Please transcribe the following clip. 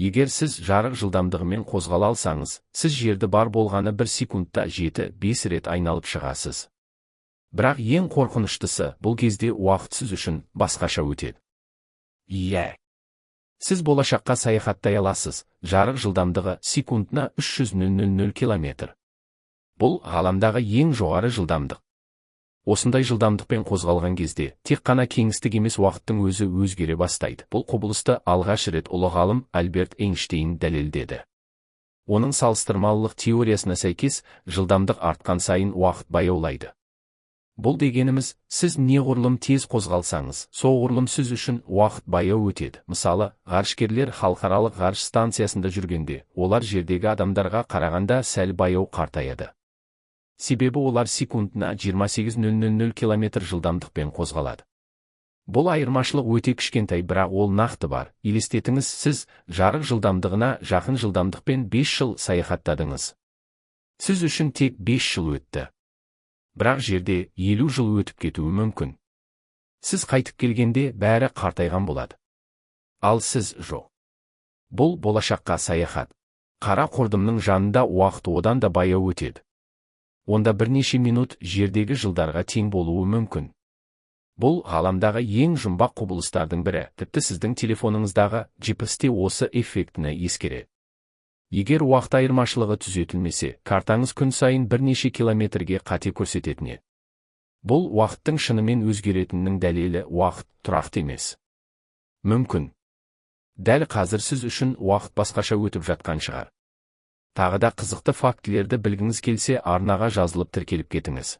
Егер сіз жарық жылдамдығымен қозғала алсаңыз, сіз жерді бар болғаны 1 секундта 7-5 рет айналып шығасыз. Бірақ ең қорқыныштысы, бұл кезде уақыт сіз үшін басқаша өтеді. Иә. Сіз болашаққа саяхаттай аласыз, жарық жылдамдығы секундына 300 км. Бұл ғаламдағы ең жоғары жылдамдық. Осындай жылдамдықпен қозғалған кезде, тек қана кеңістік емес уақыттың өзі өзгере бастайды. Бұл құбылысты алғаш рет ұлы ғалым Альберт Эйнштейн дәлелдеді. Оның салыстырмалылық теориясына сәйкес, жылдамдық артқан сайын уақыт баяулайды. Бұл дегеніміз, сіз неғұрлым тез қозғалсаңыз, соғұрлым сіз үшін уақыт баяу өтеді. Мысалы, ғарышкерлер халықаралық ғарыш станциясында жүргенде, олар жердегі адамдарға қарағанда сәл баяу қартаяды. Себебі олар секундына 28,000 км жылдамдықпен қозғалады. Бұл айырмашылық өте кішкентай, бірақ ол нақты бар. Елестетіңіз, сіз жарық жылдамдығына жақын жылдамдықпен 5 жыл саяхаттадыңыз. Сіз үшін тек 5 жыл өтті. Бірақ жерде 50 жыл өтіп кетуі мүмкін. Сіз қайтып келгенде бәрі қартайған болады. Ал сіз жоқ. Бұл болашаққа саяхат. Қара құрдымның жанында уақыт одан да баяу өтеді. Онда бірнеше минут жердегі жылдарға тең болуы мүмкін. Бұл ғаламдағы ең жұмбақ құбылыстардың бірі, тіпті сіздің телефоныңыздағы GPS-те осы эффектіні ескереді. Егер уақыт айырмашылығы түзетілмесе, картаңыз күн сайын бірнеше километрге қате көрсететін еді. Бұл уақыттың шынымен өзгеретінінің дәлелі. Уақыт тұрақты емес. Мүмкін. Дәл қазір сіз үшін уақыт басқаша өтіп жатқан шығар. Тағы да қызықты фактілерді білгіңіз келсе, арнаға жазылып тіркеліп кетіңіз.